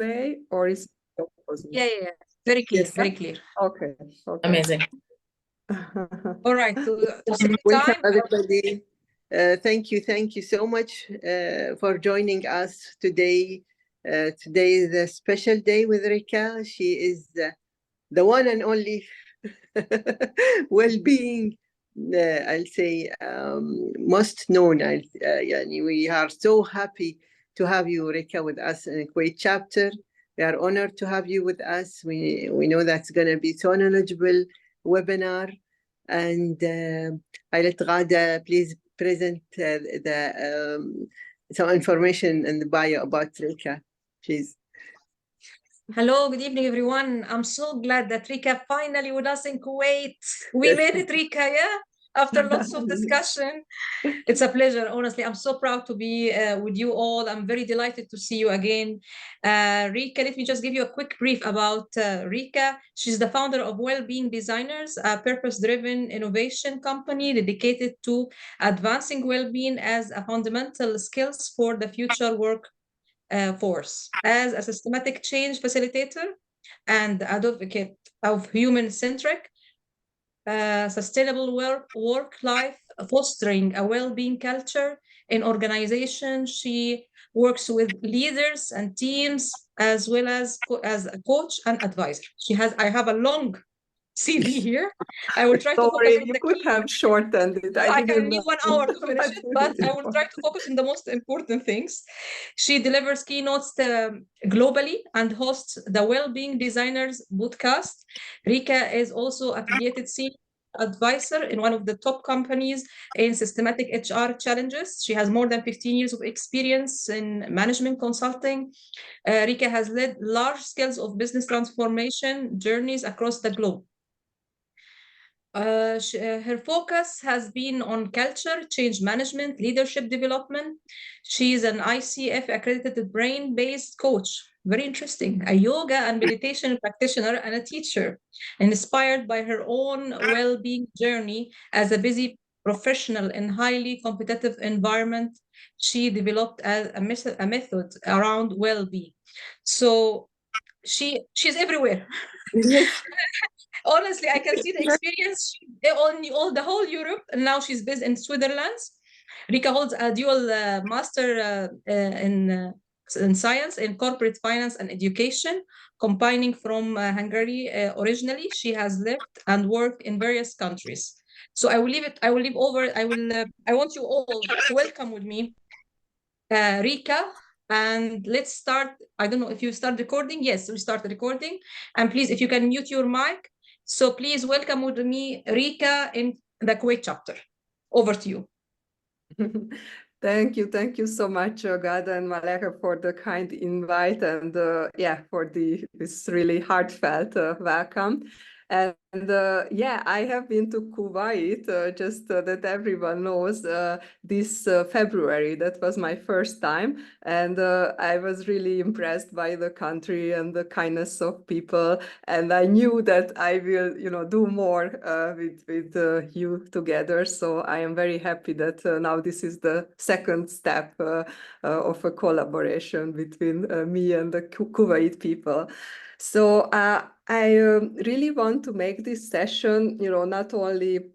way, or is it Yeah. Very clear, yes, very clear. Okay. Amazing. All right, to save Welcome, time. everybody. Thank you so much for joining us today. Today is a special day with Reka. She is the one and only well-being, I'll say, most known. Yani we are so happy to have you, Reka, with us in Kuwait chapter. We are honored to have you with us. We know that's going to be so knowledgeable webinar. And I let Ghada please present some information in the bio about Reka, please. Hello, good evening, everyone. I'm so glad that Rika finally with us in Kuwait. We made it, Rika, yeah? After lots of discussion. It's a pleasure, honestly. I'm so proud to be with you all. I'm very delighted to see you again. Rika, let me just give you a quick brief about Rika. She's the founder of Wellbeing Designers, a purpose-driven innovation company dedicated to advancing well-being as a fundamental skills for the future work force. As a systematic change facilitator and advocate of human-centric sustainable work life, fostering a well-being culture in organizations. She works with leaders and teams as well as a coach and advisor. I have a long CV here. I will try to focus on you the could have shortened it. I can need 1 hour to finish it, but I will try to focus on the most important things. She delivers keynotes globally and hosts the Wellbeing Designers Bootcast. Rika is also affiliated senior advisor in one of the top companies in systematic HR challenges. She has more than 15 years of experience in management consulting. Rika has led large scales of business transformation journeys across the globe. Her focus has been on culture, change management, leadership development. She's an ICF accredited brain-based coach. Very interesting. A yoga and meditation practitioner and a teacher, inspired by her own well-being journey as a busy professional in highly competitive environment. She developed a method around well-being. So she's everywhere. Honestly, I can see the experience on the whole Europe, and now she's based in Switzerland. Rika holds a dual master in science in corporate finance and education, combining from Hungary originally. She has lived and worked in various countries. So I will leave it. I will leave over. I want you all to welcome with me, Rika. And let's start. I don't know if you start recording. Yes, we start recording. And please, if you can mute your mic. So please welcome with me, Rika, in the Kuwait chapter. Over to you. Thank you so much, Gada and Maleka, for the kind invite and for this really heartfelt welcome. And I have been to Kuwait, just that everyone knows, this February. That was my first time, and I was really impressed by the country and the kindness of people. And I knew that I will, do more with you together. So I am very happy that now this is the second step of a collaboration between me and the Kuwait people. So I really want to make this session, not only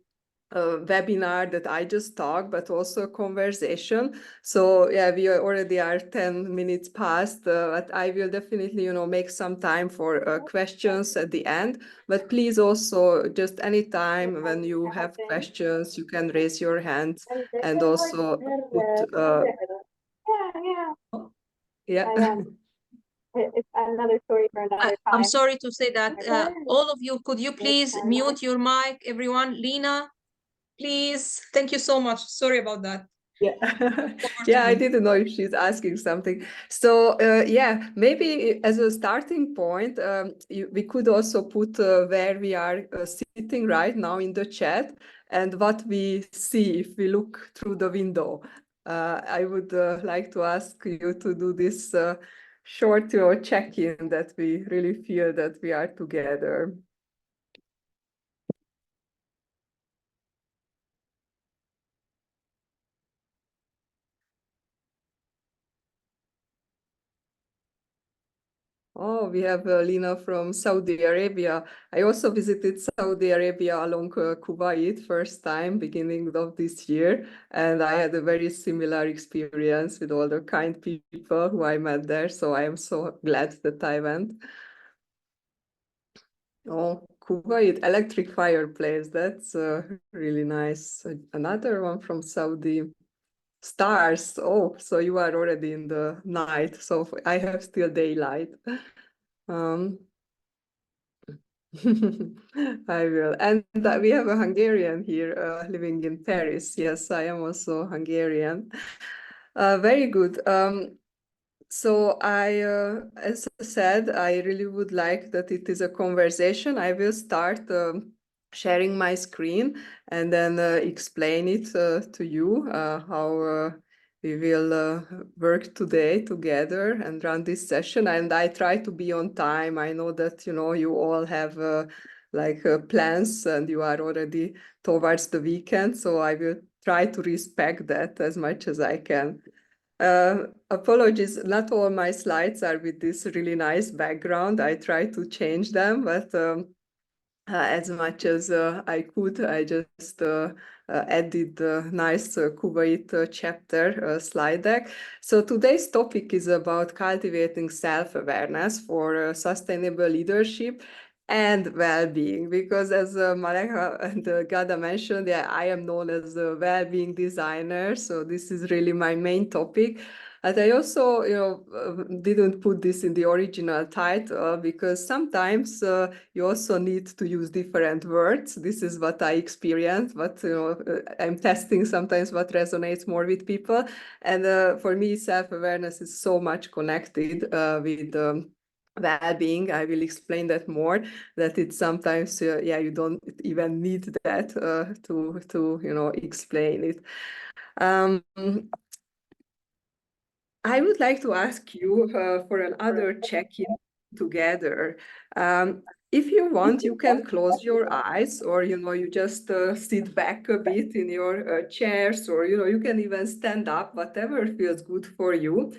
a webinar that I just talked, but also a conversation. So we already are 10 minutes past, but I will definitely, make some time for questions at the end. But please also, just any time when you have questions, you can raise your hand and also put, It's another story for another time. I'm sorry to say that. All of you, could you please mute your mic, everyone? Lena, please. Thank you so much. Sorry about that. I didn't know if she's asking something. So maybe as a starting point, we could also put where we are sitting right now in the chat and what we see if we look through the window. I would like to ask you to do this short check-in that we really feel that we are together. Oh, we have Lina from Saudi Arabia. I also visited Saudi Arabia along Kuwait first time, beginning of this year, and I had a very similar experience with all the kind people who I met there. So I am so glad that I went. Oh, Kuwait electric fireplace. That's really nice. Another one from Saudi. Stars. Oh, so you are already in the night. So I have still daylight. Um, I will. And we have a Hungarian here living in Paris. Yes, I am also Hungarian. Very good. So as I said, I really would like that it is a conversation. I will start sharing my screen and then explain it to you how we will work today together and run this session. And I try to be on time. I know that, you all have plans and you are already towards the weekend. So I will try to respect that as much as I can. Apologies, not all my slides are with this really nice background. I try to change them, but as much as I could, I just added the nice Kuwait chapter slide deck. So today's topic is about cultivating self-awareness for sustainable leadership and well-being, because as Maleka and Gada mentioned, yeah, I am known as a well-being designer, so this is really my main topic. And I also, didn't put this in the original title because sometimes you also need to use different words. This is what I experienced, but I'm testing sometimes what resonates more with people. And for me, self-awareness is so much connected with well-being. I will explain that more, that it's sometimes you don't even need that to explain it. I would like to ask you for another check-in together. If you want, you can close your eyes, or you just sit back a bit in your chairs, or you can even stand up, whatever feels good for you.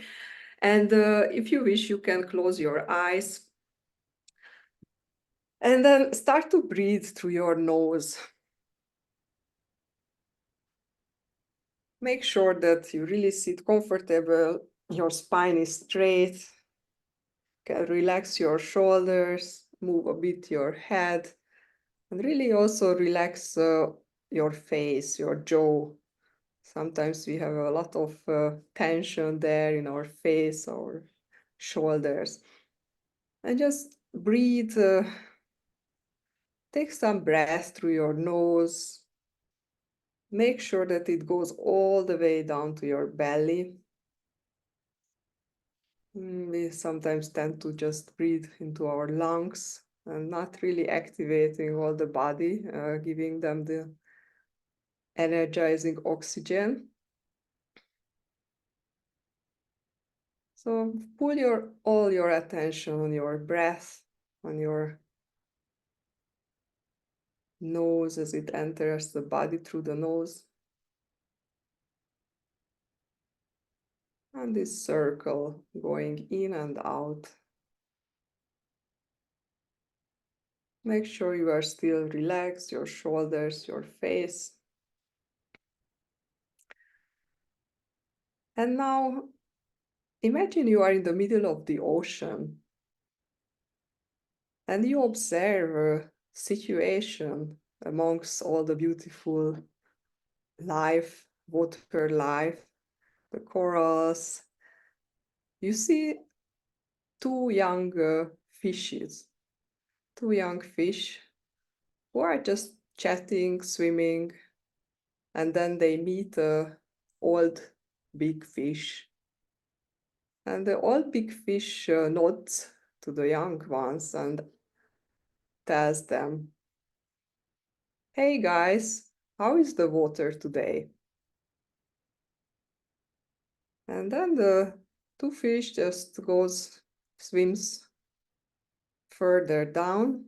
And if you wish, you can close your eyes. And then start to breathe through your nose. Make sure that you really sit comfortable, your spine is straight. Can relax your shoulders, move a bit your head, and really also relax your face, your jaw. Sometimes we have a lot of tension there in our face, our shoulders. And just breathe. Take some breath through your nose. Make sure that it goes all the way down to your belly. We sometimes tend to just breathe into our lungs and not really activating all the body, giving them the energizing oxygen. So pull all your attention on your breath, on your nose as it enters the body through the nose. And this circle going in and out. Make sure you are still relaxed, your shoulders, your face. And now imagine you are in the middle of the ocean and you observe a situation amongst all the beautiful life, water life, the corals. You see two young fishes, two young fish who are just chatting, swimming, and then they meet a old big fish. And the old big fish nods to the young ones and tells them, "Hey guys, how is the water today?" And then the two fish just swims further down.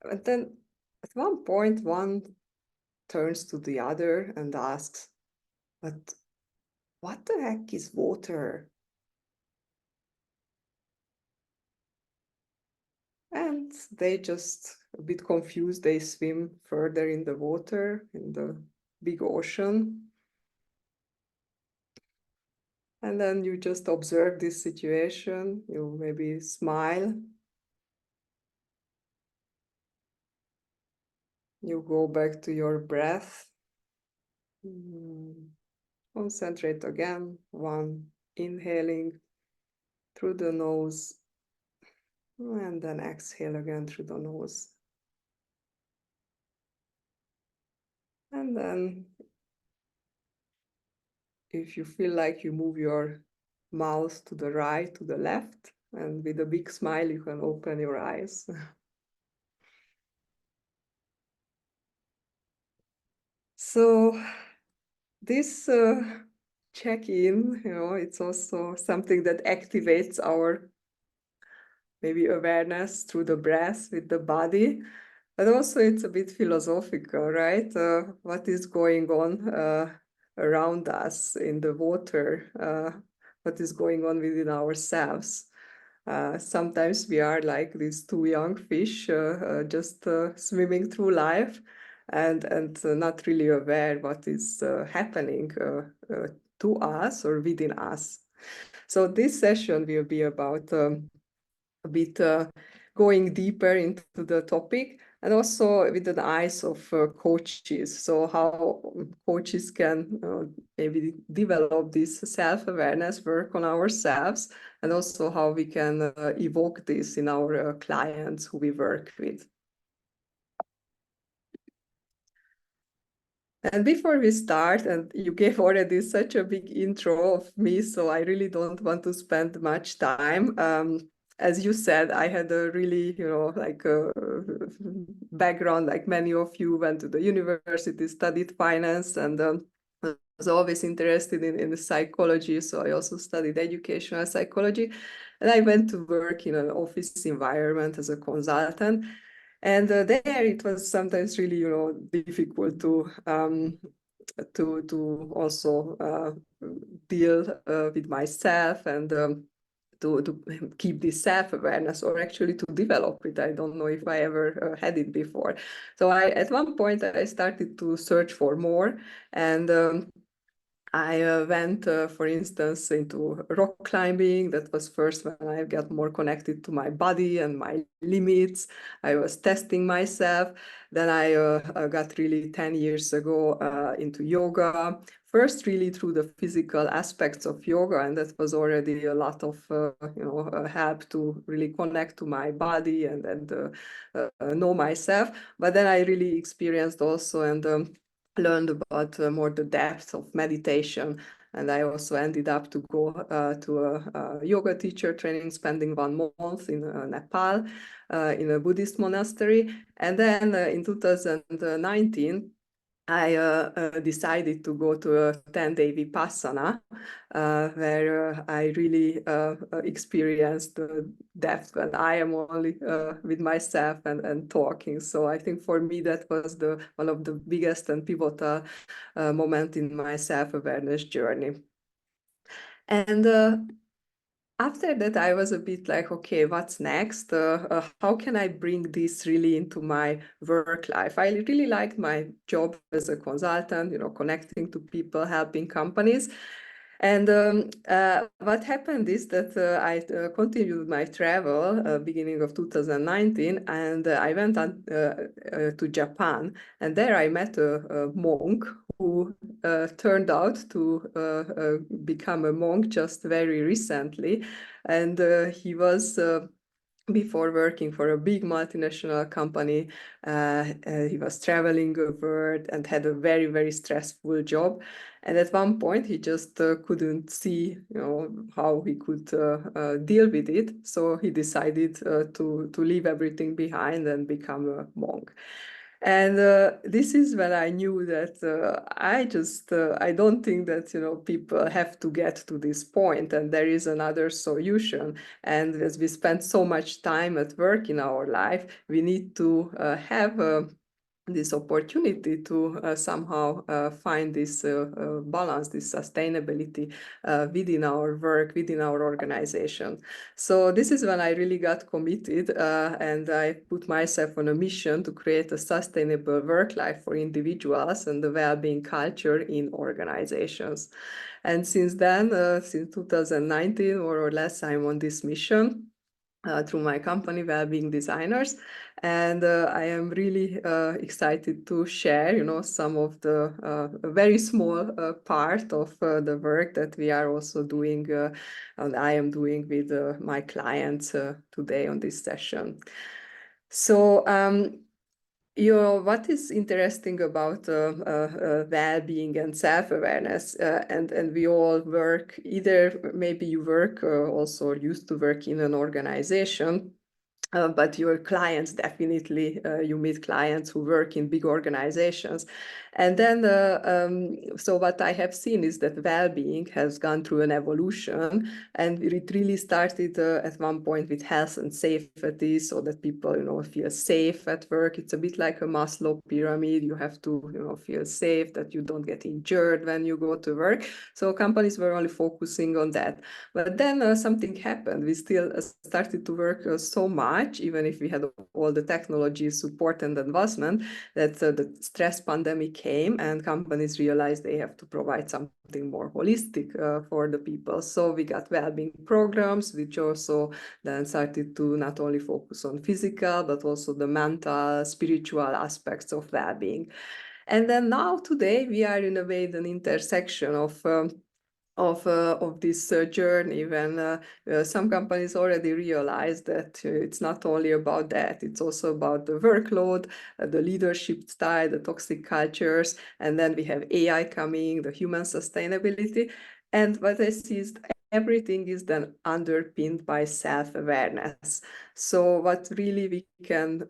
And then at one point, one turns to the other and asks, "But what the heck is water?" and they just a bit confused. They swim further in the water, in the big ocean. And then you just observe this situation. You maybe smile. You go back to your breath. Concentrate again. One, inhaling through the nose, and then exhale again through the nose. And then if you feel like, you move your mouth to the right, to the left, and with a big smile, you can open your eyes. So this check-in, it's also something that activates our maybe awareness through the breath with the body, but also it's a bit philosophical, right? What is going on around us in the water? What is going on within ourselves? Sometimes we are like these two young fish just swimming through life and not really aware what is happening to us or within us. So this session will be about a bit going deeper into the topic, and also with the eyes of coaches. So how coaches can maybe develop this self-awareness, work on ourselves, and also how we can evoke this in our clients who we work with. And before we start, and you gave already such a big intro of me, so I really don't want to spend much time. As you said, I had a really, like a background, like many of you went to the university, studied finance, and was always interested in the psychology. So I also studied educational psychology, and I went to work in an office environment as a consultant. And there it was sometimes really, difficult to also deal with myself and to keep this self-awareness, or actually to develop it. I don't know if I ever had it before. So at one point I started to search for more, and I went, for instance, into rock climbing. That was first when I got more connected to my body and my limits. I was testing myself. Then I got really 10 years ago into yoga. First, really through the physical aspects of yoga, and that was already a lot of help to really connect to my body and know myself. But then I really experienced also and learned about more the depth of meditation. And I also ended up to go to a yoga teacher training, spending 1 month in Nepal in a Buddhist monastery. And then in 2019, I decided to go to a 10-day Vipassana, where I really experienced the depth when I am only with myself and talking. So I think for me that was one of the biggest and pivotal moment in my self-awareness journey. And after that, I was a bit like, okay, what's next? How can I bring this really into my work life? I really liked my job as a consultant, connecting to people, helping companies. And what happened is that I continued my travel beginning of 2019, and I went on, to Japan, and there I met a monk who turned out to become a monk just very recently. And he was before working for a big multinational company, he was traveling the world and had a very, very stressful job. And at one point, he just couldn't see, how he could deal with it. So he decided to leave everything behind and become a monk. And this is when I knew that I don't think that, people have to get to this point and there is another solution. And as we spend so much time at work in our life, we need to have this opportunity to somehow find this balance, this sustainability within our work, within our organization. So this is when I really got committed and I put myself on a mission to create a sustainable work life for individuals and the well-being culture in organizations. And since then, since 2019, more or less, I'm on this mission. Through my company, Wellbeing Designers, and I am really excited to share, some of the very small part of the work that we are also doing, and I am doing with my clients today on this session. So what is interesting about well-being and self-awareness, and we all work, either maybe you work also used to work in an organization, but your clients definitely, you meet clients who work in big organizations. And then, so what I have seen is that well-being has gone through an evolution, and it really started at one point with health and safety, so that people, feel safe at work. It's a bit like a Maslow pyramid. You have to, feel safe, that you don't get injured when you go to work. So companies were only focusing on that. But then something happened. We still started to work so much, even if we had all the technology support and advancement, that the stress pandemic came and companies realized they have to provide something more holistic for the people. So we got well-being programs, which also then started to not only focus on physical, but also the mental, spiritual aspects of well-being. And then now today we are in a way an intersection of this journey, when some companies already realize that it's not only about that, it's also about the workload, the leadership style, the toxic cultures, and then we have AI coming, the human sustainability. And what I see is everything is then underpinned by self-awareness. So what really we can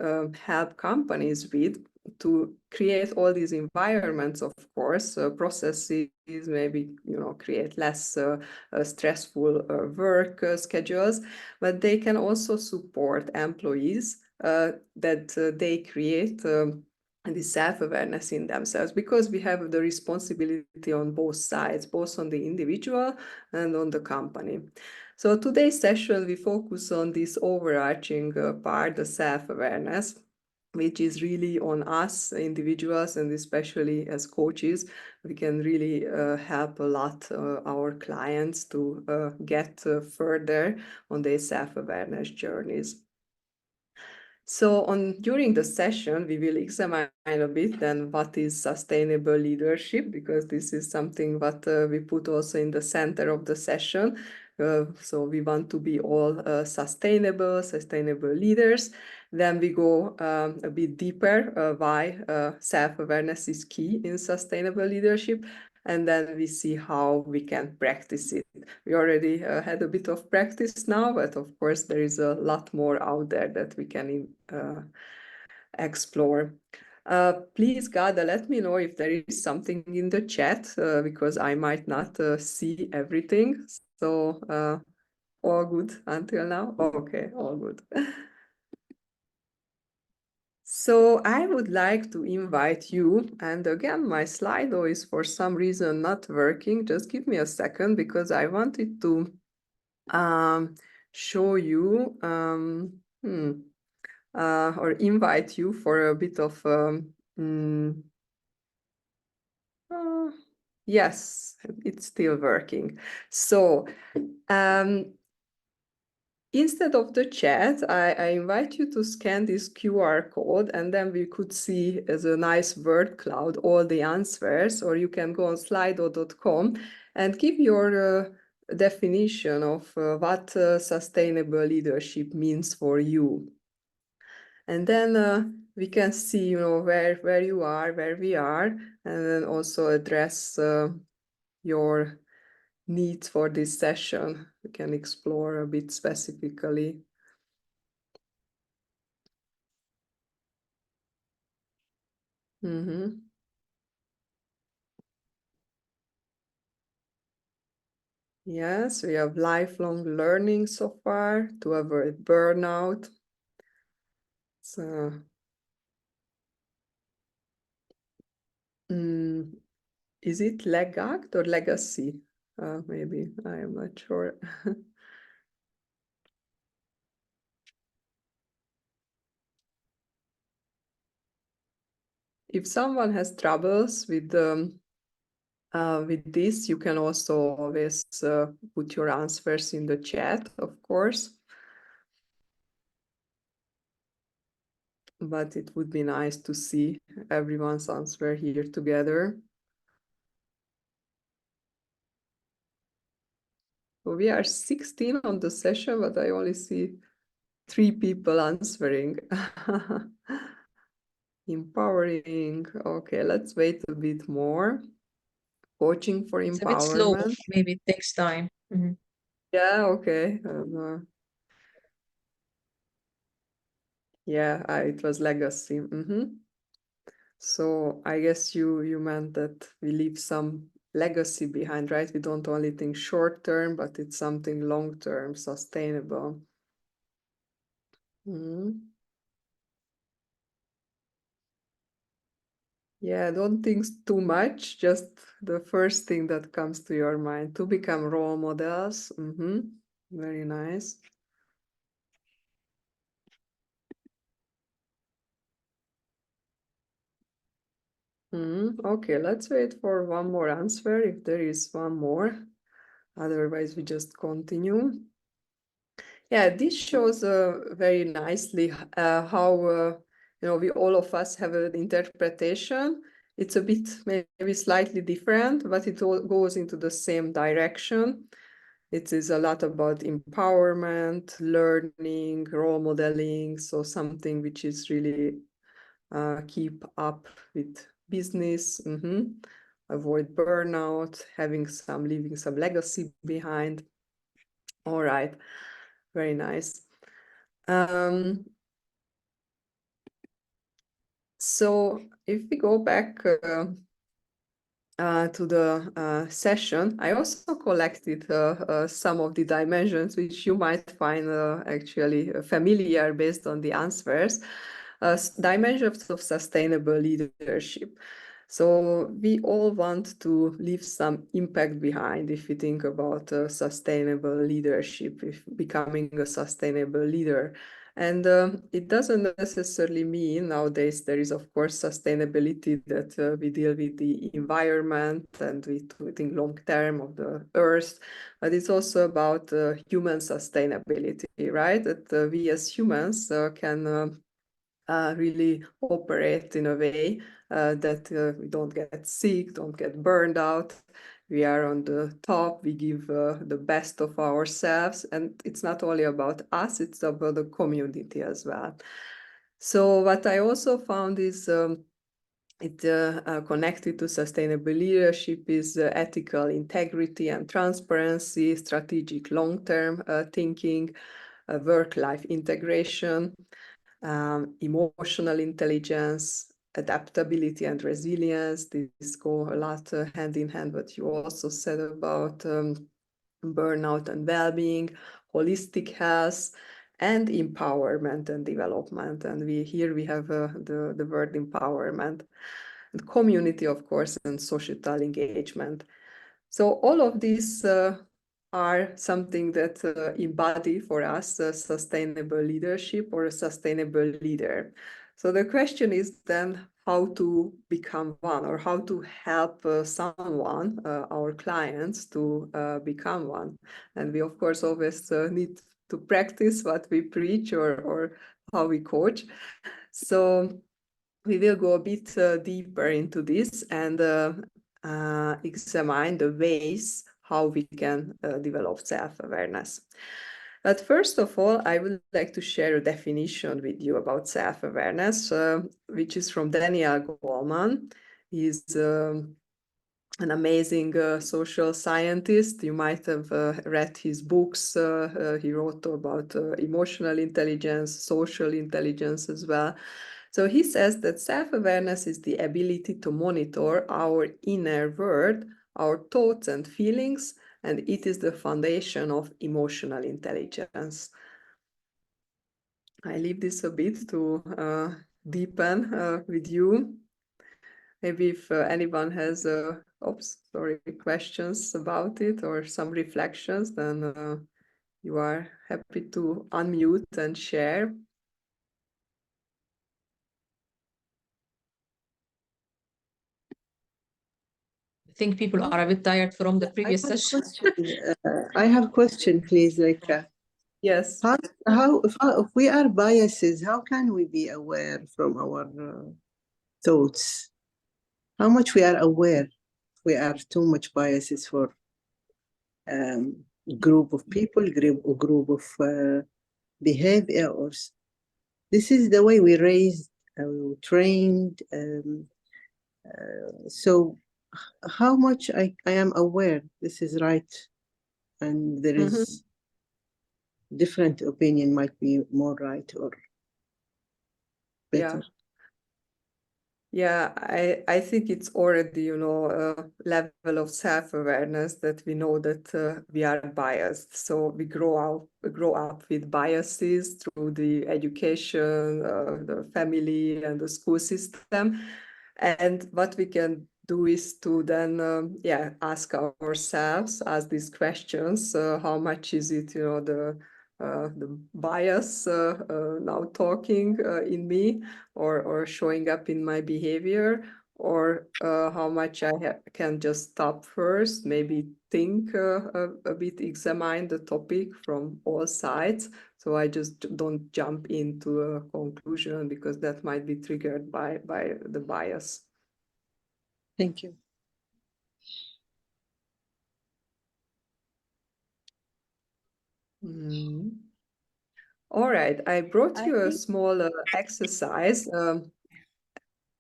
help companies with to create all these environments, of course, processes, maybe, create less stressful work schedules, but they can also support employees that they create this self-awareness in themselves, because we have the responsibility on both sides, both on the individual and on the company. So today's session, we focus on this overarching part, the self-awareness, which is really on us individuals, and especially as coaches, we can really help a lot our clients to get further on their self-awareness journeys. So during the session, we will examine a bit then what is sustainable leadership, because this is something that we put also in the center of the session. So we want to be all sustainable leaders. Then we go a bit deeper why self-awareness is key in sustainable leadership. And then we see how we can practice it. We already had a bit of practice now, but of course there is a lot more out there that we can explore. Please, Gada, let me know if there is something in the chat, because I might not see everything. So all good until now? Okay, all good. So I would like to invite you, and again, my Slido is for some reason not working. Just give me a second, because I wanted to show you or invite you for a bit of yes, it's still working. So instead of the chat, I invite you to scan this QR code, and then we could see as a nice word cloud all the answers, or you can go on slido.com and give your definition of what sustainable leadership means for you. And then we can see, where you are, where we are, and then also address your needs for this session. We can explore a bit specifically. Yes, we have lifelong learning so far to avoid burnout. So Is it legact or legacy? Maybe, I am not sure. If someone has troubles with this, you can also always put your answers in the chat, of course. But it would be nice to see everyone's answer here together. So we are 16 on the session, but I only see 3 people answering. Empowering. Okay, let's wait a bit more. Coaching for It's a bit slow. empowerment. Maybe it takes time. Yeah, okay. Yeah, it was legacy. So I guess you meant that we leave some legacy behind, right? We don't only think short term, but it's something long term, sustainable. Yeah, don't think too much. Just the first thing that comes to your mind, to become role models. Very nice. Okay, let's wait for one more answer if there is one more. Otherwise, we just continue. Yeah, this shows very nicely how we all of us have an interpretation. It's a bit maybe slightly different, but it all goes into the same direction. It is a lot about empowerment, learning, role modeling, so something which is really keep up with business, avoid burnout, leaving some legacy behind. All right, very nice. So if we go back to the session, I also collected some of the dimensions which you might find actually familiar based on the answers. Dimensions of sustainable leadership. So we all want to leave some impact behind if we think about sustainable leadership, if becoming a sustainable leader. And it doesn't necessarily mean nowadays there is, of course, sustainability that we deal with the environment and we think long term of the earth, but it's also about human sustainability, right? That we as humans can really operate in a way that we don't get sick, don't get burned out. We are on the top, we give the best of ourselves, and it's not only about us, it's about the community as well. So what I also found is connected to sustainable leadership is ethical integrity and transparency, strategic long-term thinking, work-life integration, emotional intelligence, adaptability and resilience. These go a lot hand in hand what you also said about burnout and well-being, holistic health, and empowerment and development. And here we have the word empowerment, and community, of course, and societal engagement. So all of these are something that embody for us sustainable leadership or a sustainable leader. So the question is then how to become one, or how to help someone, our clients, to become one. And we, of course, always need to practice what we preach or how we coach. So we will go a bit deeper into this and examine the ways how we can develop self-awareness. But first of all, I would like to share a definition with you about self-awareness, which is from Daniel Goleman. He's an amazing social scientist. You might have read his books. He wrote about emotional intelligence, social intelligence as well. So he says that self-awareness is the ability to monitor our inner world, our thoughts and feelings, and it is the foundation of emotional intelligence. I leave this a bit to deepen with you. maybe if anyone has questions about it or some reflections, then you are happy to unmute and share. I think people are a bit tired from the previous session. I have a question, please, Reka. Yes. If we are biases, how can we be aware from our thoughts? How much we are aware we are too much biases for group of people, group of behaviors. This is the way we raised, trained. So how much I am aware this is right, and there is different opinion might be more right or better. Yeah, I think it's already, a level of self-awareness that we know that we are biased. So we grow up with biases through the education, the family, and the school system. And what we can do is to then, ask ourselves, ask these questions. How much is it, the bias now talking in me, or showing up in my behavior, or how much I can just stop first, maybe think a bit, examine the topic from all sides, so I just don't jump into a conclusion because that might be triggered by the bias. Thank you. All right, I brought you a small exercise.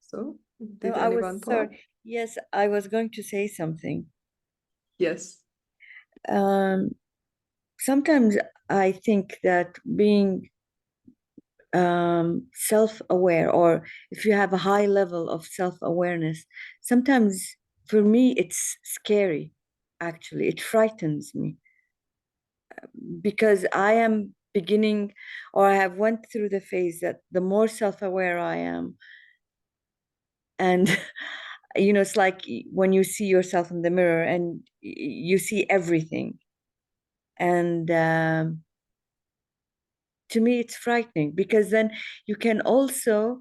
So, did anyone talk? Sorry. Yes, I was going to say something. Yes. Sometimes I think that being self-aware, or if you have a high level of self-awareness, sometimes for me it's scary. Actually, it frightens me because I am beginning, or I have went through the phase that the more self-aware I am, and it's like when you see yourself in the mirror and you see everything, and to me it's frightening, because then you can also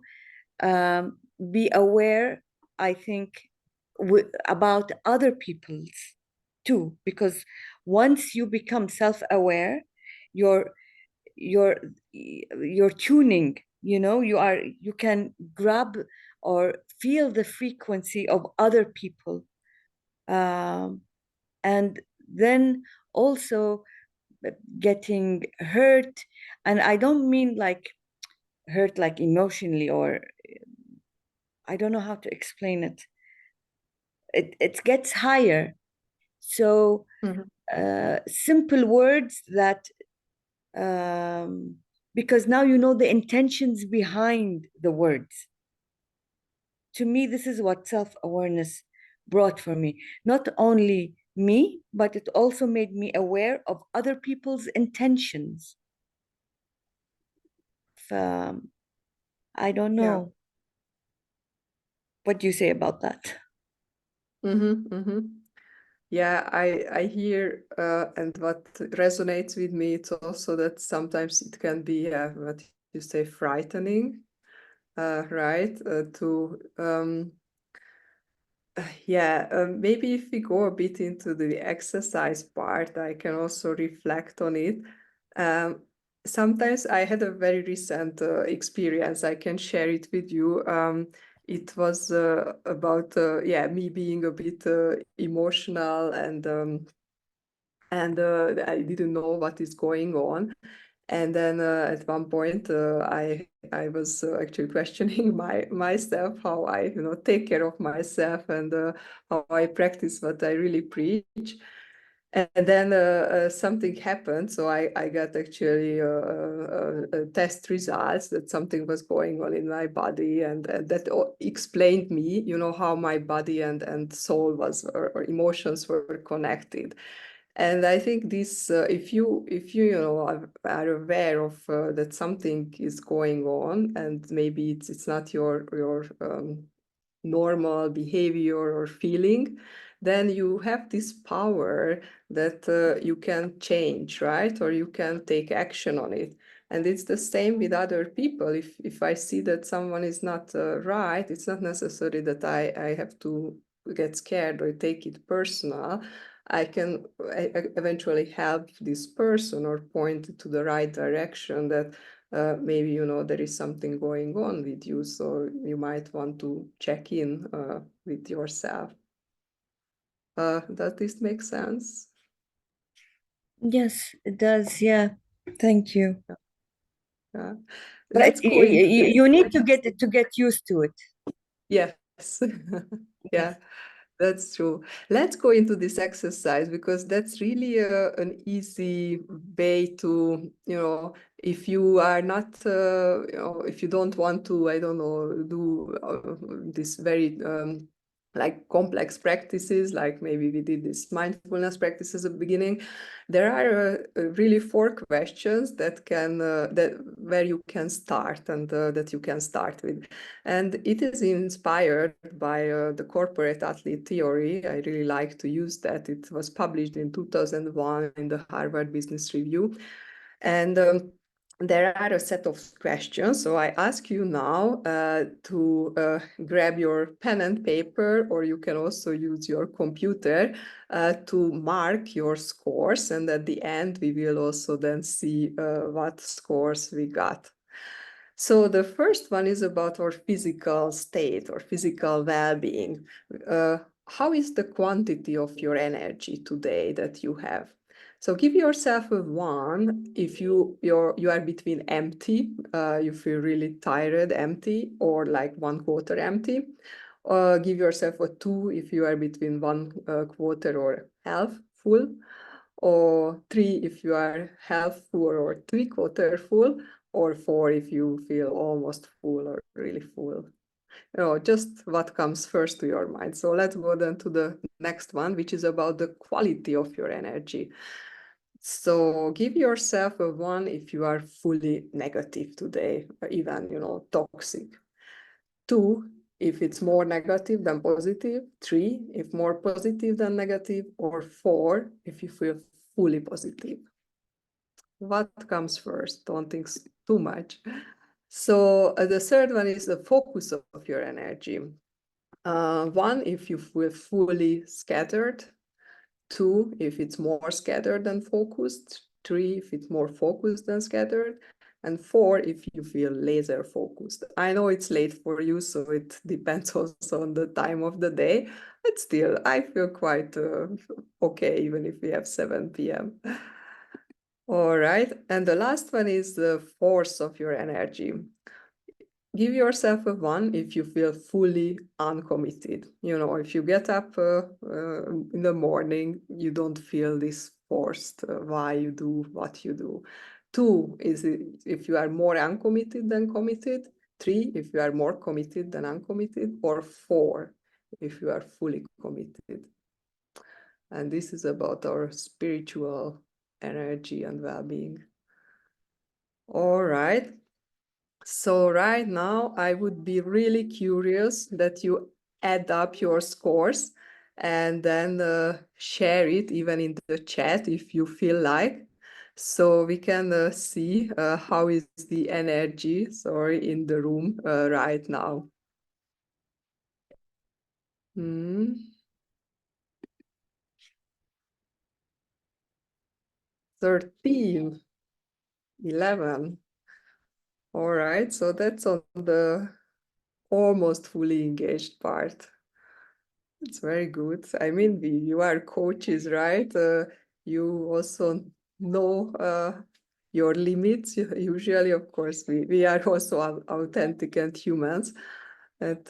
be aware, I think, about other people's too, because once you become self-aware, you're tuning, you can grab or feel the frequency of other people, and then also getting hurt. And I don't mean like hurt like emotionally, or I don't know how to explain it. It gets higher. So simple words that because now you know the intentions behind the words. To me, this is what self-awareness brought for me. Not only me, but it also made me aware of other people's intentions. I don't know. Yeah. What do you say about that? Yeah, I hear, and what resonates with me, it's also that sometimes it can be, what you say, frightening, right? Maybe if we go a bit into the exercise part, I can also reflect on it. Sometimes I had a very recent experience. I can share it with you. It was about me being a bit emotional, and I didn't know what is going on. And then at one point, I was actually questioning myself, how I take care of myself, and how I practice what I really preach. And then something happened, so I got actually test results that something was going on in my body, and that explained me, how my body and soul was, or emotions were connected. And I think this, if you are aware of that something is going on, and maybe it's not your normal behavior or feeling, then you have this power that you can change, right? Or you can take action on it. And it's the same with other people. If I see that someone is not right, it's not necessary that I have to get scared or take it personal. I can eventually help this person or point to the right direction that maybe, you know, there is something going on with you. So you might want to check in with yourself. Does this make sense? Yes, it does. Yeah. Thank you. Yeah. But Let's go into you need to get used to it. Yes. Yeah. That's true. Let's go into this exercise because that's really an easy way to, you know, if you are not, you know, if you don't want to, I don't know, do this very like complex practices, like maybe we did this mindfulness practices at the beginning, there are really 4 questions that can, where you can start and that you can start with. And it is inspired by the corporate athlete theory. I really like to use that. It was published in 2001 in the Harvard Business Review. And there are a set of questions. So I ask you now to grab your pen and paper, or you can also use your computer to mark your scores. And at the end, we will also then see what scores we got. So the first one is about our physical state or physical well-being. How is the quantity of your energy today that you have? So give yourself a 1 if you are between empty, you feel really tired, empty, or like 1/4 empty. Give yourself a 2 if you are between 1/4 or half full, or 3 if you are half full or 3/4 full, or 4 if you feel almost full or really full. You know, just what comes first to your mind. So let's go then to the next one, which is about the quality of your energy. So give yourself a 1 if you are fully negative today, or even, you know, toxic. 2 if it's more negative than positive. 3 if more positive than negative, or 4 if you feel fully positive. What comes first? Don't think too much. So the third one is the focus of your energy. 1 if you feel fully scattered. 2 if it's more scattered than focused. 3 if it's more focused than scattered. And 4 if you feel laser focused. I know it's late for you, so it depends also on the time of the day, but still I feel quite okay, even if we have 7 p.m. All right, and the last one is the force of your energy. Give yourself a 1 if you feel fully uncommitted. You know, if you get up in the morning, you don't feel this forced why you do what you do. 2 is if you are more uncommitted than committed. 3 if you are more committed than uncommitted, or 4 if you are fully committed. And this is about our spiritual energy and well-being. All right. So right now, I would be really curious that you add up your scores and then share it even in the chat if you feel like. So we can see how is the energy, in the room right now. 13, 11. All right, so that's on the almost fully engaged part. It's very good. I mean, you are coaches, right? You also know your limits. Usually, of course, we are also authentic and humans. And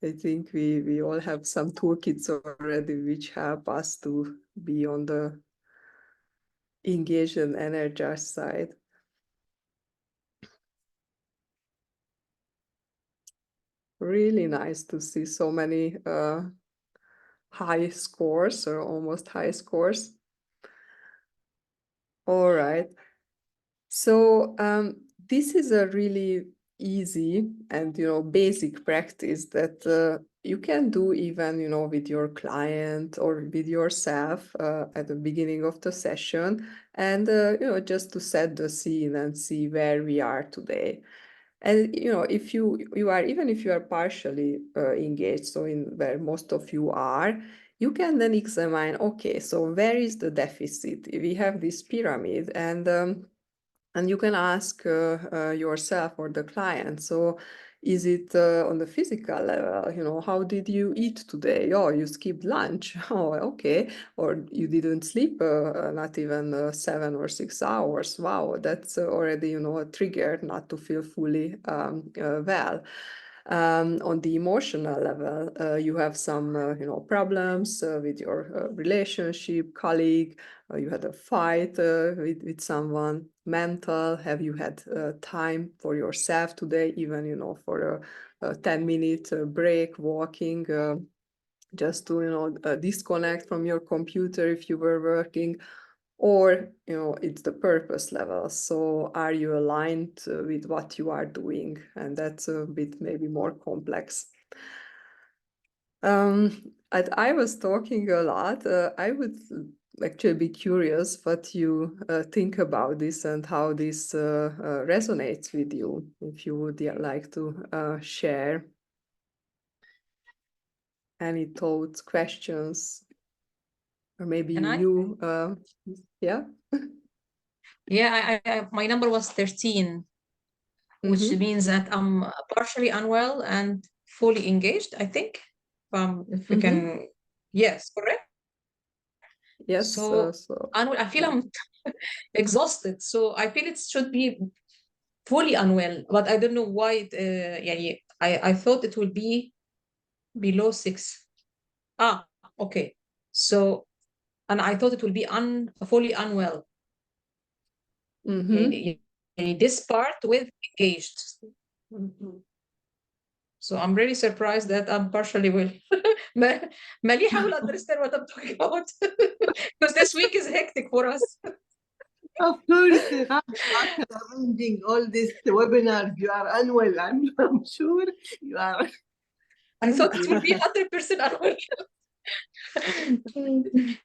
I think we all have some toolkits already which help us to be on the engaged and energized side. Really nice to see so many high scores or almost high scores. All right. So this is a really easy and, basic practice that you can do even, with your client or with yourself at the beginning of the session, and, just to set the scene and see where we are today. And if you are, even if you are partially engaged, so in where most of you are, you can then examine, okay, so where is the deficit? We have this pyramid, and you can ask yourself or the client, so is it on the physical level? How did you eat today? Oh, you skipped lunch. Oh, okay. Or you didn't sleep not even 7 or 6 hours. Wow, that's already, a trigger not to feel fully well. On the emotional level, you have some, problems with your relationship, colleague, you had a fight with someone. Mental, have you had time for yourself today, even, for a 10-minute break, walking, just to, disconnect from your computer if you were working? Or, it's the purpose level. So are you aligned with what you are doing? And that's a bit maybe more complex. I was talking a lot. I would actually be curious what you think about this and how this resonates with you, if you would like to share any thoughts, questions, or maybe And you, yeah? yeah, my number was 13, which Mm-hmm. means that I'm partially unwell and fully engaged, I think. If we Mm-hmm. can, yes, correct. Yes, So so I feel I'm exhausted. So I feel it should be fully unwell, but I don't know why. Yeah, I thought it will be below 6. Ah, okay. So, and I thought it will be fully unwell. mm-hmm. This part with engaged. So I'm really surprised that I'm partially well. Maliha will understand what I'm talking about because this week is hectic for us. Of course, after arranging all these webinars, you are unwell. I'm sure you are. I thought it would be 100% unwell.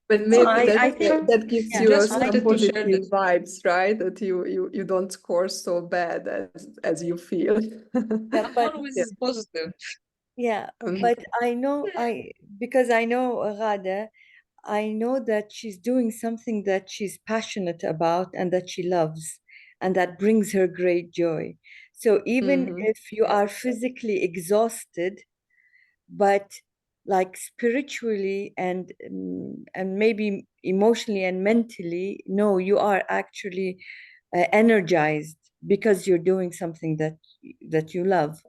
But So maybe I think, that gives yeah, you just some wanted to share positive this. vibes, right? That you don't score so bad as you feel. yeah, I'm but always positive. yeah, Um, but because I know Ghada, I know that she's doing something that she's passionate about and that she loves, and that brings her great joy. So even mhm. if you are physically exhausted, but like spiritually and maybe emotionally and mentally, no, you are actually energized because you're doing something that you love.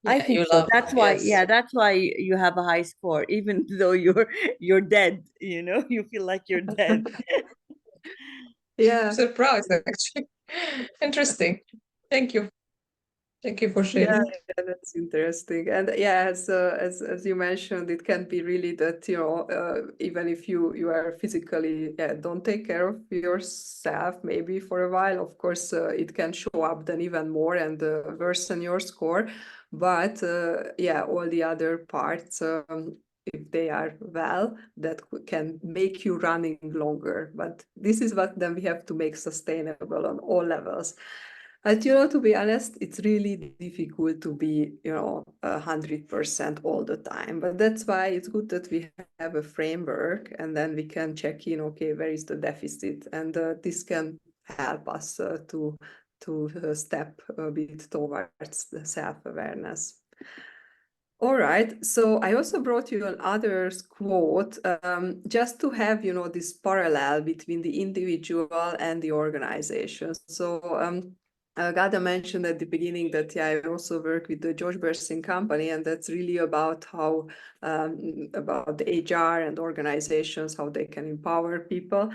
I Yeah, think you so. love it. That's why, Yes. yeah, that's why you have a high score, even though you're dead, you feel like you're dead. Yeah, Surprised, actually. Interesting. Thank you. Thank you for yeah, sharing. that's interesting. And yeah, as you mentioned, it can be really that, even if you are physically, don't take care of yourself, maybe for a while, of course, it can show up then even more and worsen your score. But yeah, all the other parts, if they are well, that can make you running longer. But this is what then we have to make sustainable on all levels. But to be honest, it's really difficult to be, 100% all the time. But that's why it's good that we have a framework, and then we can check in. Okay, where is the deficit, and this can help us to step a bit towards the self-awareness. All right. So I also brought you another quote, just to have, this parallel between the individual and the organization. So Gada mentioned at the beginning that, yeah, I also work with the George Bersing company, and that's really about how, about the HR and organizations, how they can empower people.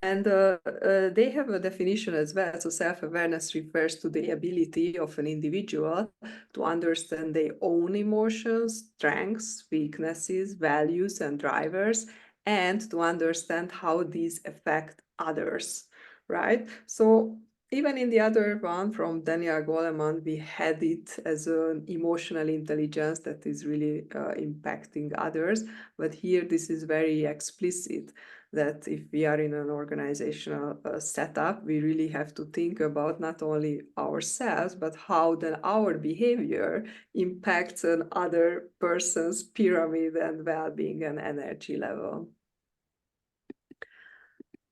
And they have a definition as well. So self-awareness refers to the ability of an individual to understand their own emotions, strengths, weaknesses, values, and drivers, and to understand how these affect others, right? So even in the other one from Daniel Goleman, we had it as an emotional intelligence that is really impacting others. But here, this is very explicit that if we are in an organizational setup, we really have to think about not only ourselves, but how then our behavior impacts another person's pyramid and well-being and energy level.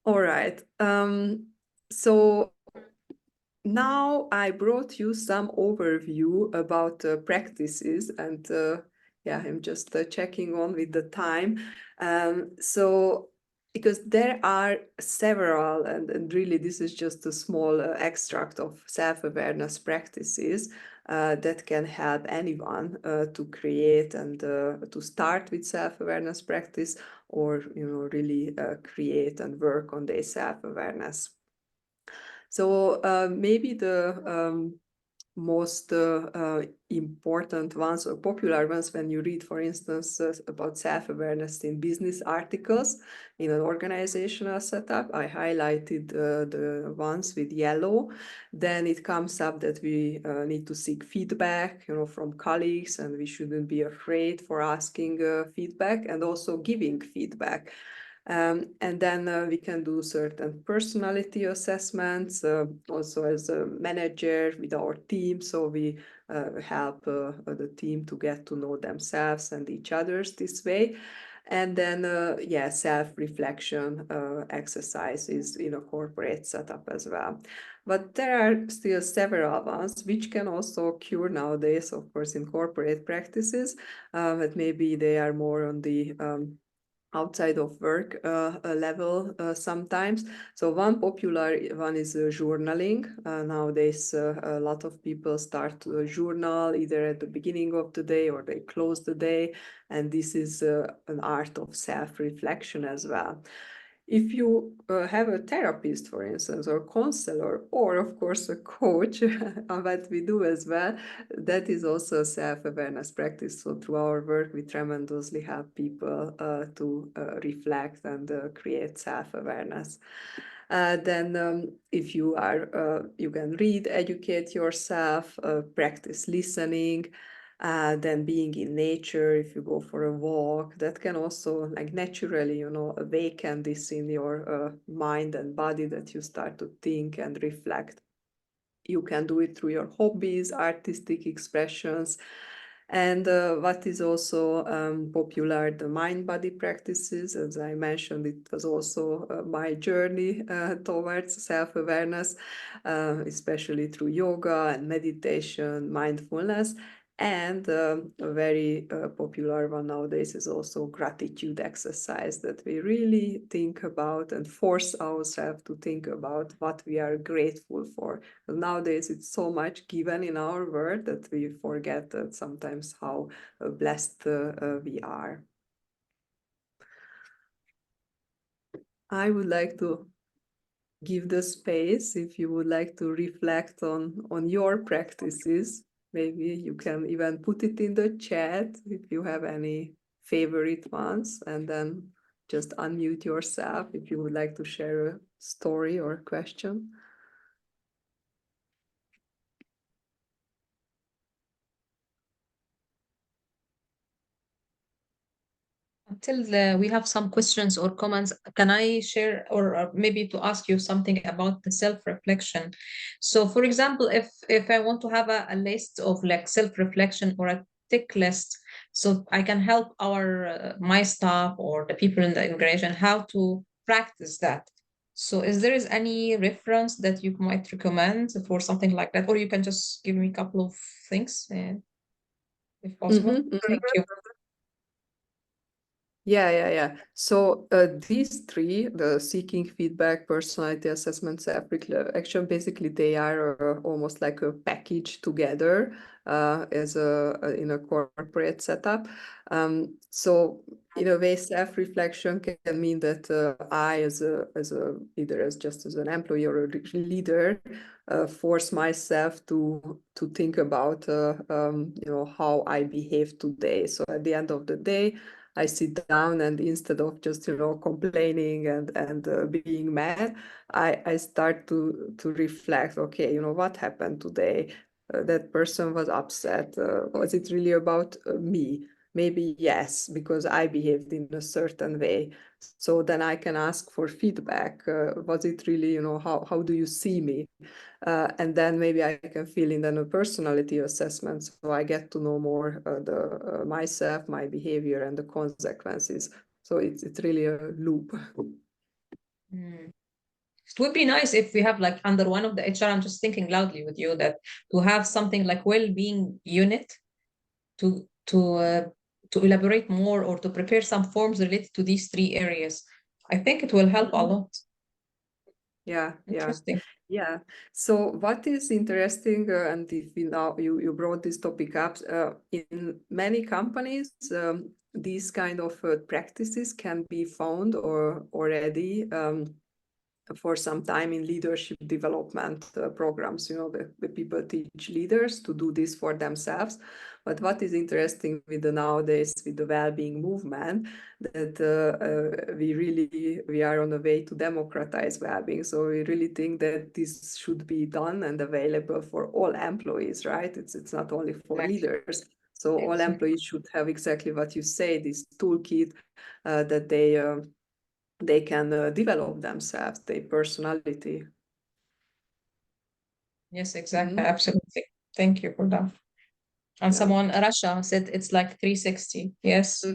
All right. So now I brought you some overview about practices, and yeah, I'm just checking on with the time. So because there are several, and really this is just a small extract of self-awareness practices that can help anyone to create and to start with self-awareness practice, or really create and work on their self-awareness. So maybe the most important ones or popular ones when you read, for instance, about self-awareness in business articles in an organizational setup, I highlighted the ones with yellow. Then it comes up that we need to seek feedback, from colleagues, and we shouldn't be afraid for asking feedback and also giving feedback. And then we can do certain personality assessments, also as a manager with our team. So we help the team to get to know themselves and each others this way. And then, yeah, self-reflection exercises in a corporate setup as well. But there are still several ones which can also occur nowadays, of course, in corporate practices, but maybe they are more on the outside of work level sometimes. So one popular one is journaling. Nowadays, a lot of people start to journal either at the beginning of the day or they close the day. And this is an art of self-reflection as well. If you have a therapist, for instance, or counselor, or of course a coach, what we do as well, that is also a self-awareness practice. So through our work, we tremendously help people to reflect and create self-awareness. Then if you are, you can read, educate yourself, practice listening, then being in nature, if you go for a walk, that can also like naturally, awaken this in your mind and body, that you start to think and reflect. You can do it through your hobbies, artistic expressions. And what is also popular, the mind-body practices. As I mentioned, it was also my journey towards self-awareness, especially through yoga and meditation, mindfulness. And a very popular one nowadays is also gratitude exercise, that we really think about and force ourselves to think about what we are grateful for. Nowadays, it's so much given in our world that we forget that sometimes how blessed we are. I would like to give the space if you would like to reflect on your practices. Maybe you can even put it in the chat if you have any favorite ones, and then just unmute yourself if you would like to share a story or a question. Until we have some questions or comments, can I share or maybe to ask you something about the self-reflection? So, for example, if I want to have a list of like self-reflection or a tick list, so I can help our my staff or the people in the organization how to practice that. So, is there is any reference that you might recommend for something like that, or you can just give me a couple of things, if possible? Thank you. Yeah. So these three, the seeking feedback, personality assessment, self-reflection, basically they are almost like a package together as in a corporate setup. So in a way, self-reflection can mean that I, as either as just as an employee or a leader, force myself to think about how I behave today. So at the end of the day, I sit down and instead of just, complaining and being mad, I start to reflect, okay, what happened today? That person was upset. Was it really about me? Maybe yes, because I behaved in a certain way. So then I can ask for feedback. Was it really, how do you see me? And then maybe I can fill in then a personality assessment, so I get to know more the myself, my behavior, and the consequences. So it's really a loop. Mm. It would be nice if we have like under one of the HR, I'm just thinking loudly with you that to have something like well-being unit to to elaborate more or to prepare some forms related to these three areas. I think it will help a lot. Yeah, Interesting. yeah. So what is interesting, and if you brought this topic up, in many companies, these kind of practices can be found or already for some time in leadership development programs. The people teach leaders to do this for themselves. But what is interesting with the nowadays, with the well-being movement, that we are on a way to democratize well-being. So we really think that this should be done and available for all employees, right? It's not only for leaders. So all employees should have exactly what you say, this toolkit that they can develop themselves, their personality. Yes, exactly. Absolutely. Thank you for that. And someone, Rasha, said it's like 360. Yes.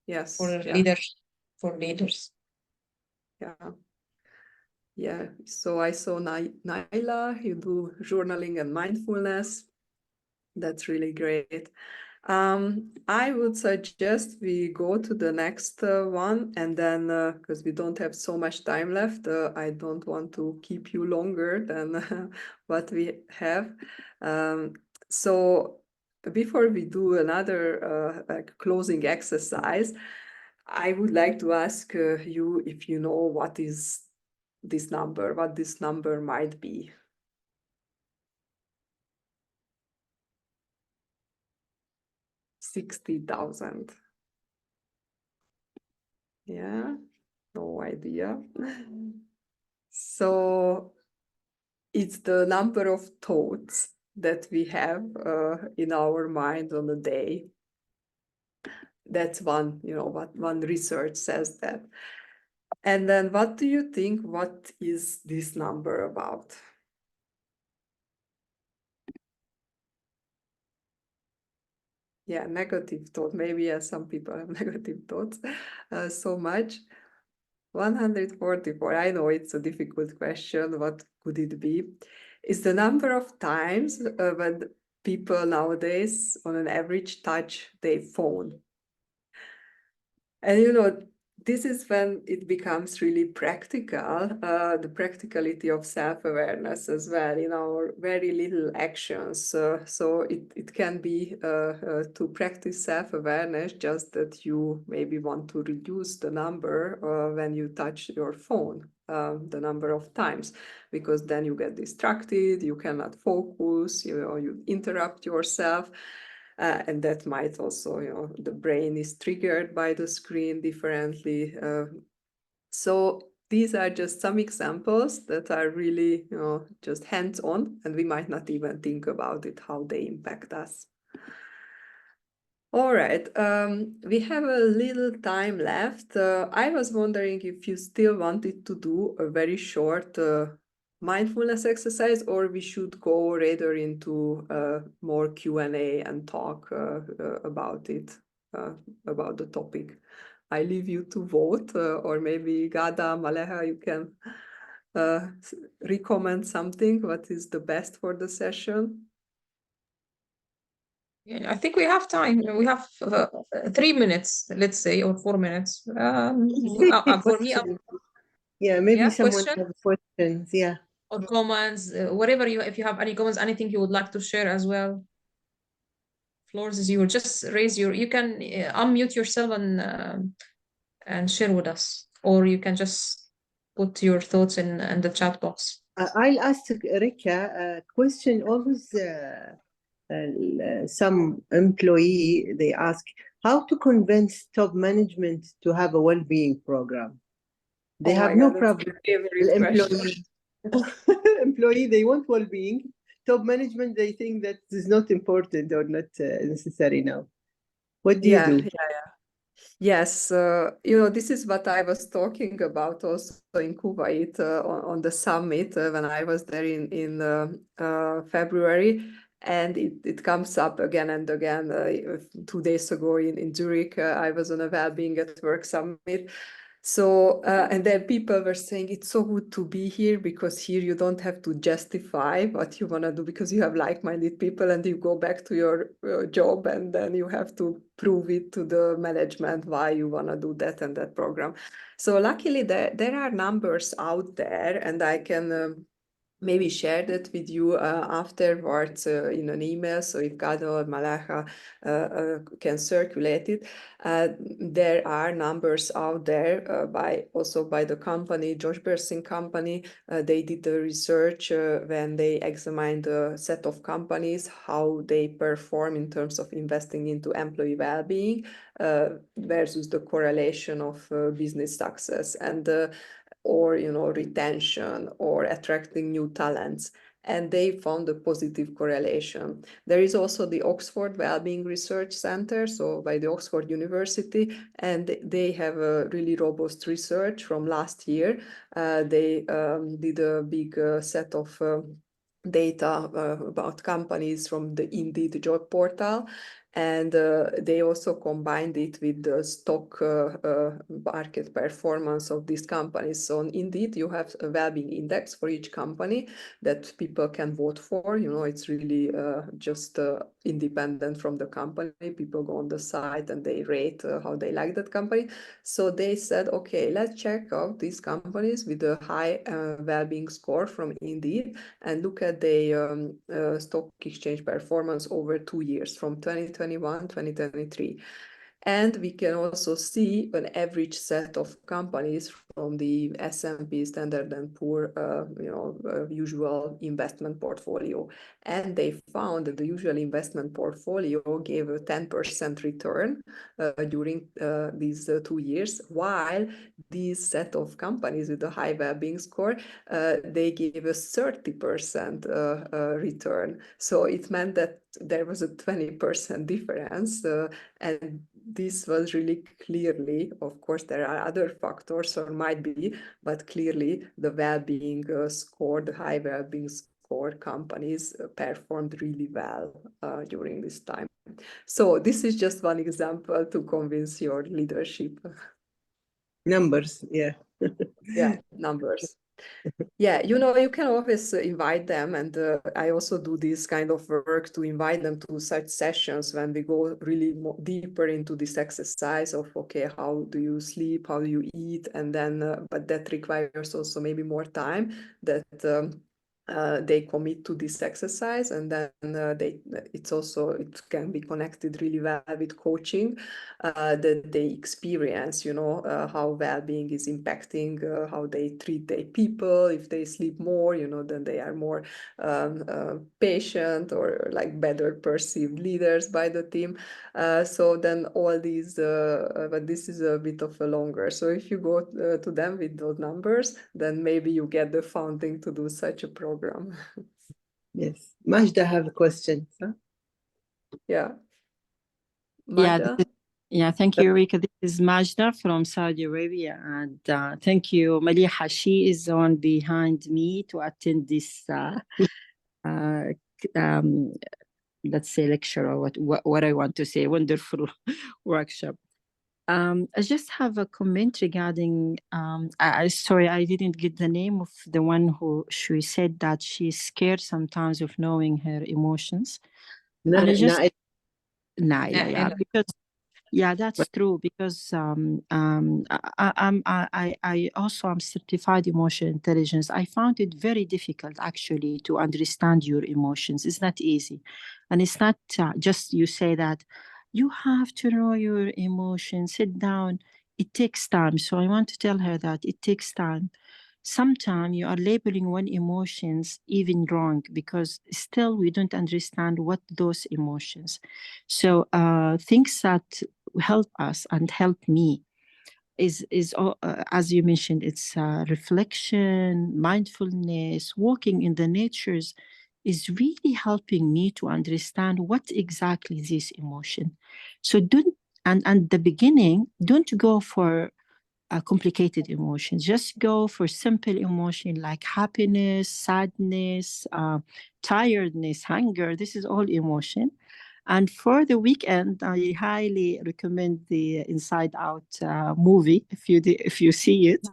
Yes. For leaders. For leaders. Yeah. Yeah. So I saw Naila, you do journaling and mindfulness. That's really great. I would suggest we go to the next one, and then because we don't have so much time left, I don't want to keep you longer than what we have. So before we do another closing exercise, I would like to ask you if you know what is this number, what this number might be. 60,000. Yeah, no idea. So it's the number of thoughts that we have in our mind on a day. That's one, what one research says that. And then what do you think, what is this number about? Yeah, negative thought. Maybe some people have negative thoughts so much. 144. I know it's a difficult question. What could it be? It's the number of times when people nowadays, on an average, touch their phone. And this is when it becomes really practical, the practicality of self-awareness as well, in our very little actions. So it can be to practice self-awareness, just that you maybe want to reduce the number when you touch your phone, the number of times, because then you get distracted, you cannot focus, you interrupt yourself. And that might also, the brain is triggered by the screen differently. So these are just some examples that are really, just hands-on, and we might not even think about it, how they impact us. All right, we have a little time left. I was wondering if you still wanted to do a very short mindfulness exercise, or we should go rather into more Q&A and talk about it, about the topic. I leave you to vote, or maybe Gada, Maleha, you can recommend something. What is the best for the session? Yeah, I think we have time. We have 3 minutes, let's say, or 4 minutes. For me, yeah, maybe someone question has questions. Yeah. or comments, whatever if you have any comments, anything you would like to share as well. Floors is yours. Just you can unmute yourself and share with us, or you can just put your thoughts in the chat box. I'll ask Rika a question always some employee, they ask how to convince top management to have a well-being program. They Oh have my no God, that's problem. my favorite question. Employee, they want well-being. Top management, they think that is not important or not necessary now. What do you Yeah, do? yeah. Yes, this is what I was talking about also in Kuwait on the summit when I was there in February, and it comes up again and again. 2 days ago in Zurich, I was on a well-being at work summit. So, and then people were saying it's so good to be here because here you don't have to justify what you want to do because you have like-minded people and you go back to your job and then you have to prove it to the management why you want to do that and that program. So luckily there are numbers out there and I can maybe share that with you afterwards in an email. So if Gado or Malacha can circulate it, there are numbers out there also by the company, Josh Bersin company. They did the research when they examined a set of companies, how they perform in terms of investing into employee well-being versus the correlation of business success. And or retention or attracting new talents, and they found a positive correlation. There is also the Oxford Wellbeing Research Center, so by the Oxford University, and they have a really robust research from last year. They did a big set of data about companies from the Indeed job portal, and they also combined it with the stock market performance of these companies. So indeed, you have a well-being index for each company that people can vote for. It's really just independent from the company. People go on the site and they rate how they like that company. So they said, okay, let's check out these companies with a high well-being score from Indeed and look at the stock exchange performance over 2 years from 2021, 2023. And we can also see an average set of companies from the S&P Standard & Poor, usual investment portfolio. And they found that the usual investment portfolio gave a 10% return during these 2 years, while these set of companies with a high well-being score, they gave a 30% return. So it meant that there was a 20% difference, and this was really clearly, of course, there are other factors or might be, but clearly the well-being score, the high well-being score companies performed really well during this time. So this is just one example to convince your leadership. Numbers, yeah. Yeah, numbers. Yeah, you can always invite them, and I also do this kind of work to invite them to such sessions when we go really deeper into this exercise of, okay, how do you sleep, how do you eat, and then, but that requires also maybe more time that they commit to this exercise, and then it can be connected really well with coaching, that they experience, how well-being is impacting how they treat their people. If they sleep more, then they are more patient or like better perceived leaders by the team. So then all these, but this is a bit of a longer. So if you go to them with those numbers, then maybe you get the funding to do such a program. Yes. Majda have a question. Huh? Yeah. Majda? Yeah, thank you, Rika. This is Majda from Saudi Arabia. And thank you, Maliha. She is on behind me to attend this, let's say, lecture, or what I want to say, wonderful workshop. I just have a comment regarding, sorry, I didn't get the name of the one who she said that she's scared sometimes of knowing her emotions. No, and I just, Yeah. because that's true, because I also am certified emotional intelligence. I found it very difficult actually to understand your emotions. It's not easy, and it's not just you say that you have to know your emotions. Sit down. It takes time. So I want to tell her that it takes time. sometimes you are labeling one emotions even wrong because still we don't understand what those emotions. So things that help us and help me is as you mentioned, it's reflection, mindfulness, walking in the natures is really helping me to understand what exactly is this emotion. So don't, and the beginning, don't go for complicated emotions. Just go for simple emotion like happiness, sadness, tiredness, hunger. This is all emotion. And for the weekend, I highly recommend the Inside Out movie. If you see it,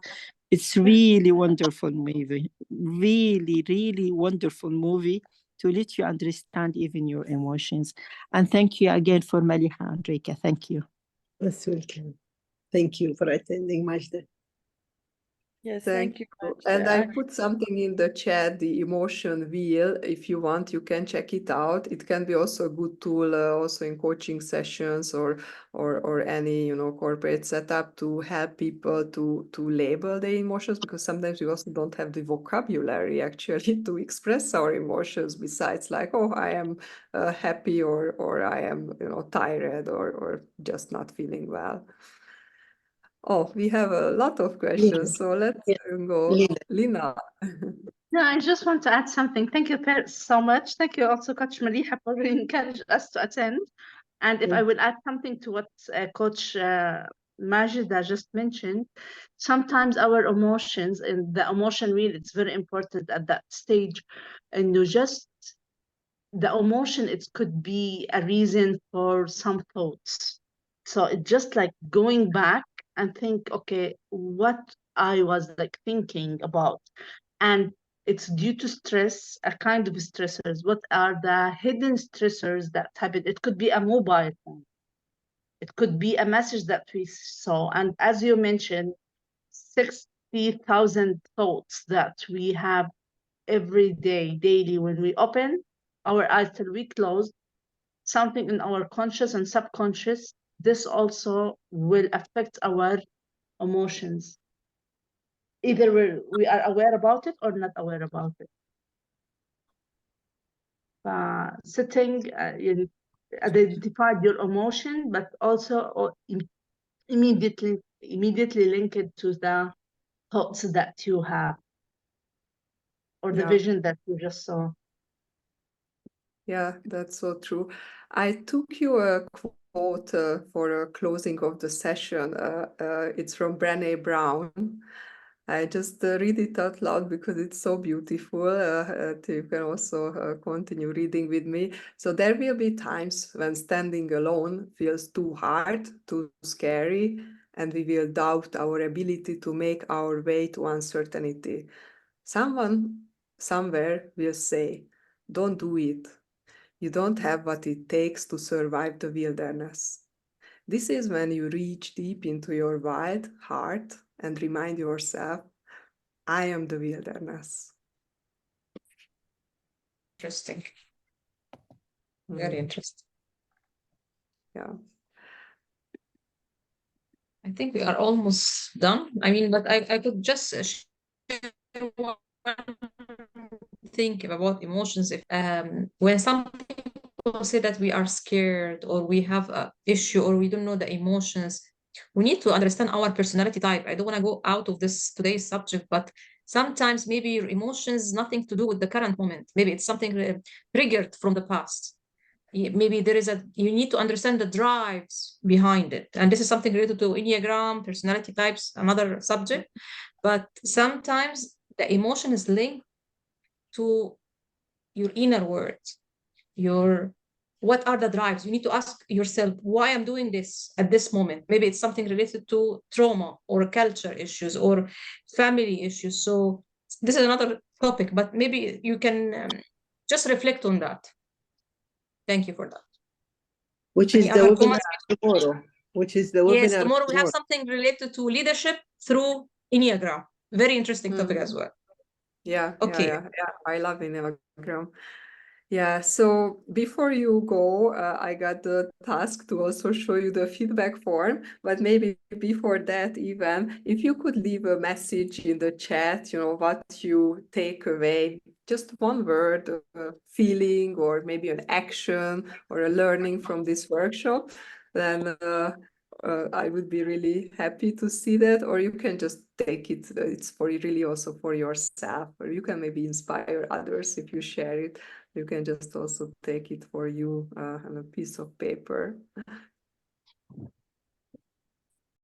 it's really wonderful movie. Really, really wonderful movie to let you understand even your emotions. And thank you again for Maliha and Reka. Thank you. Most welcome. Thank you for attending, Majda. Yes, Thank thank you. you. Majda. And I put something in the chat, the emotion wheel. If you want, you can check it out. It can be also a good tool, also in coaching sessions or any corporate setup to help people to label their emotions, because sometimes we also don't have the vocabulary actually to express our emotions besides like, oh, I am happy or I am tired or just not feeling well. Oh, we have a lot of questions, so let's go. Lina. No, I just want to add something. Thank you so much. Thank you also, Coach Maliha, for encouraging us to attend. And if I will add something to what Coach Majida just mentioned, sometimes our emotions and the emotion wheel, it's very important at that stage. And you just, the emotion, it could be a reason for some thoughts. So it's just like going back and think, okay, what I was like thinking about. And it's due to stress, a kind of stressors. What are the hidden stressors that happen? It could be a mobile phone. It could be a message that we saw. And as you mentioned, 60,000 thoughts that we have every day, daily, when we open our eyes till we close, something in our conscious and subconscious, this also will affect our emotions. Either we are aware about it or not aware about it. Sitting, identified your emotion, but also immediately link it to the thoughts that you have or the vision that you just saw. Yeah, that's so true. I took you a quote for a closing of the session. It's from Brené Brown. I just read it out loud because it's so beautiful. You can also continue reading with me. So there will be times when standing alone feels too hard, too scary, and we will doubt our ability to make our way to uncertainty. Someone somewhere will say, don't do it. You don't have what it takes to survive the wilderness. This is when you reach deep into your wild heart and remind yourself, I am the wilderness. Interesting. Very interesting. Yeah. I think we are almost done. I mean, but I could just share one thing about emotions. If when some people say that we are scared or we have an issue or we don't know the emotions, we need to understand our personality type. I don't want to go out of this today's subject, but sometimes maybe your emotions nothing to do with the current moment. Maybe it's something triggered from the past. Maybe you need to understand the drives behind it. And this is something related to Enneagram, personality types, another subject. But sometimes the emotion is linked to your inner world, what are the drives? You need to ask yourself why I'm doing this at this moment. Maybe it's something related to trauma or culture issues or family issues. So this is another topic, but maybe you can just reflect on that. Thank you for that. Which is the webinar tomorrow? Which is the webinar? Yes, tomorrow we have something related to leadership through Enneagram. Very interesting topic as well. Yeah. Okay. Yeah. I love Enneagram. Yeah, so before you go, I got the task to also show you the feedback form, but maybe before that, even if you could leave a message in the chat, what you take away, just one word, a feeling, or maybe an action or a learning from this workshop, then I would be really happy to see that. Or you can just take it, it's for really also for yourself, or you can maybe inspire others if you share it. You can just also take it for you on a piece of paper.